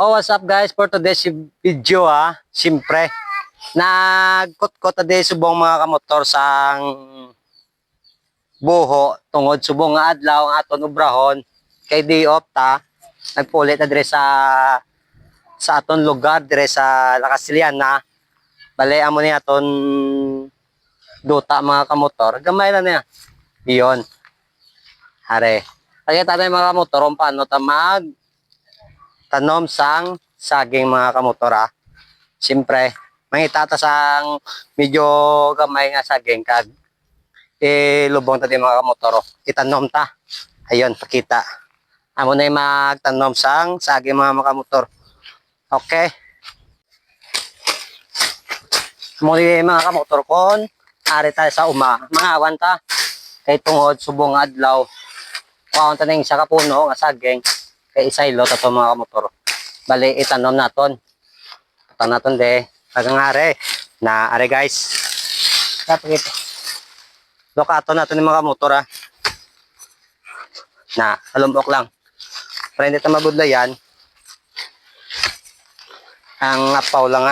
Oh, what's up guys? For today's video siyempre, nagkot-kot na din subong mga kamotor sang buho tungod subong nga adlaw ang aton ubrahon kay day off ta. Nagpulit na dire sa aton lugar dire sa Lakasilian na. Bale amo ni aton duta mga kamotor. Gamay na niya. Diyon. Hare. Kaya tayo mga kamotor kung paano ta mag tanom sang saging mga kamotor. Siyempre, mangita ta sang medyo gamay nga saging kag lubong ta di mga kamotor. Itanom ta. Ayun, pakita. Amo na yung magtanom sang saging mga kamotor. Okay. Amo na mga kamotor kon ari tayo sa uma. Mga awan ta. Kay tungod subong adlaw. Kuhaon ta ning isa ka puno nga saging kay isaylot ato mga kamotor. Bali itanom naton. Ito naton de pagangare na are guys. Tapos lokato naton ni mga motor na alumbok lang. Para hindi ta mabudlayan. Ang apaw lang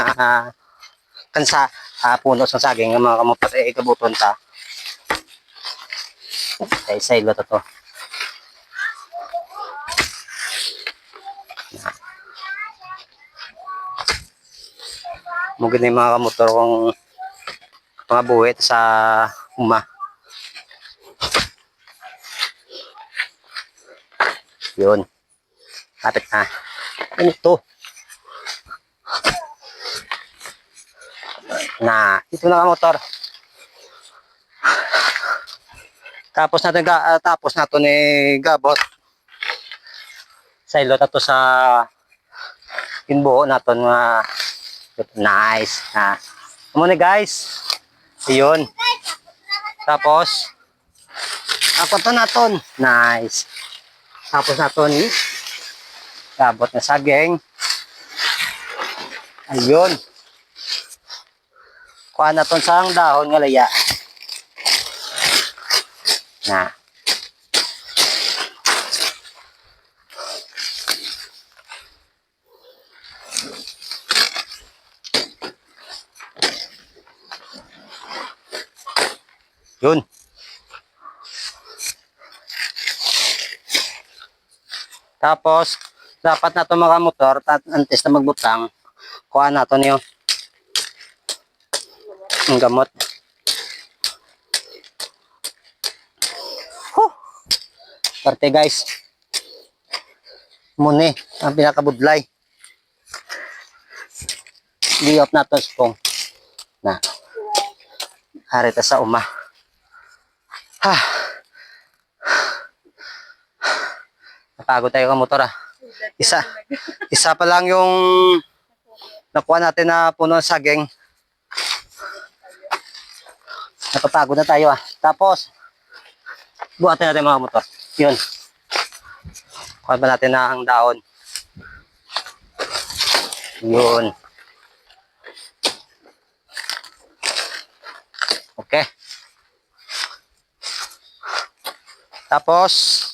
kansa puno sa saging ng mga kamotor ikabuton ta. Kay isaylot ato. Mugin yung mga kamotor kong mga buwit sa uma. Yun. Kapit na. Ano ito? Na, ito na kamotor. Tapos natin gabot. Sailot na to sa kinbuho natin nga nice. Muna guys. Ayun. Tapos apat naton. Nice. Tapos naton gabot na saging. Ayun. Kuha naton sang dahon nga laya. Na. Yun. Tapos, dapat na ito mga motor, antes na magbutang, kuha na ito niyo. Ang gamot. Parte guys. Muni, ang pinakabudlay. Di-off na ito spong. Na. Harita sa uma. Napagod tayo ka motor Isa pa lang yung nakuha natin na puno ng saging. Napapagod na tayo Tapos, buhatin natin mga motor. Yun. Kuha ba natin na ang daon. Yun. Okay. Tapos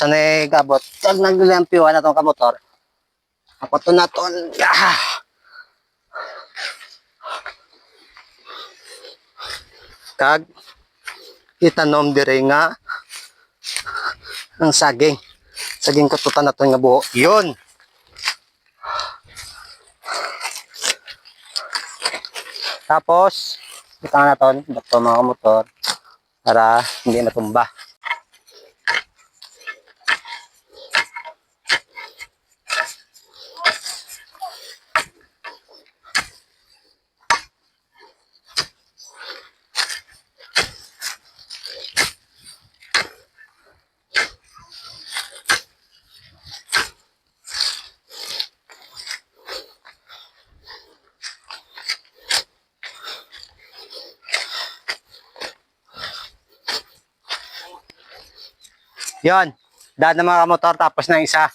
na gabot. Kag naglampiwan na itong kamotor. Apato na ito. Kag itanom dire nga ang saging. Saging kututan na ito nga buho. Yun. Tapos, kita na ito. Ito mga kamotor. Para hindi matumba. Yon, daan na mga motor tapos na isa.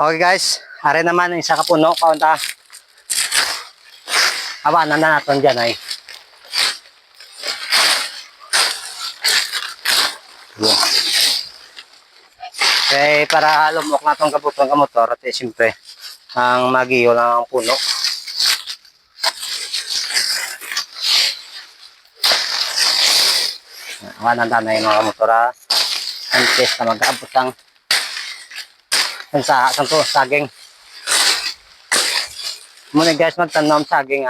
Okay guys, ari naman ang isa ka puno, kaunta. Awanan na natin dyan Yun. Kaya para lumok na itong kabutong kamotor at siyempre ang magiyo ng puno. Ang tanay ng mga motor antes na mag-abot ang sa to saging. Muna guys magtanom saging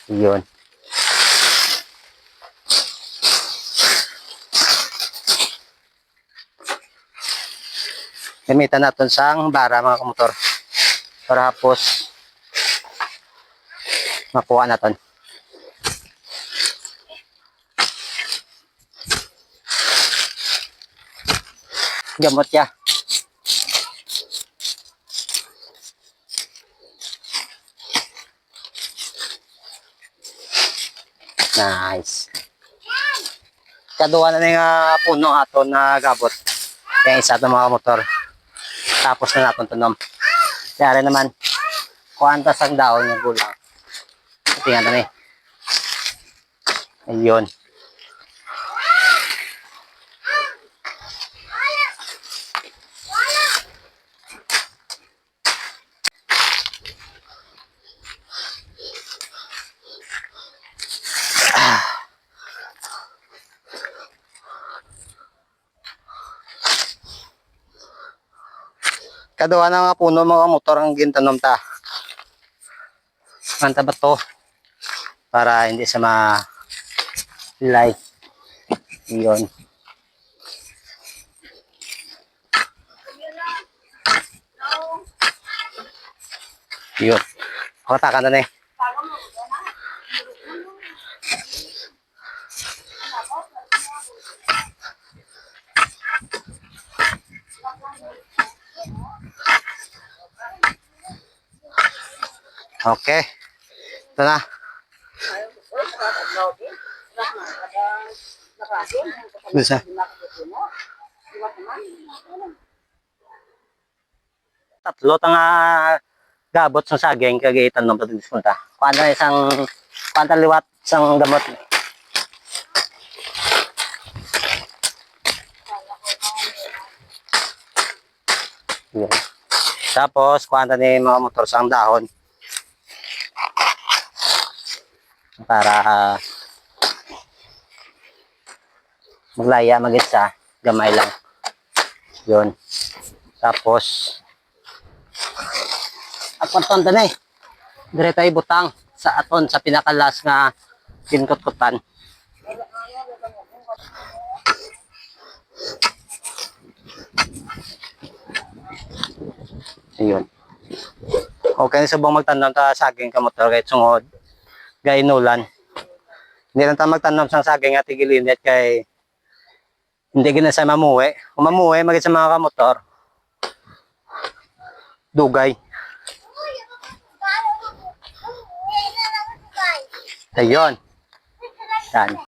Yun. Gamitan natin sang bara mga kamotor. Para hapos makuha natin. Gamot ya. Nice. Kaduwa na yung puno aton na gabot. Kaya isa itong mga motor. Tapos na natin tunom. Kaya rin naman, kuantas ang daon ng gulang. Tingnan na eh. Ayun. Kaduwa na mga puno mga motor ang gintanom ta. Manta ba to? Para hindi sa light. Yun. Yun. Pakatakan na na eh. Okay. Ito na. Bisa. Tatlo tanga gabot sa saging kagitan ng pagdispunta. Paano isang pantaliwat isang gamot. Yun. Tapos kuanta ni mga motor sang dahon. Para maglaya mag-isa, gamay lang. Yun. Tapos aton na eh. Dire tayo butang sa aton sa pinakalas nga kinkot-kutan. Ayun. Okay sa bang magtanom ta saging kamotor kahit sungod. Gay nulan. Hindi lang tayo magtanom sang saging at igilinit kay hindi gina sa mamuwi. Kung mamuwi, magit sa mga kamotor, dugay. Ayun. Yan.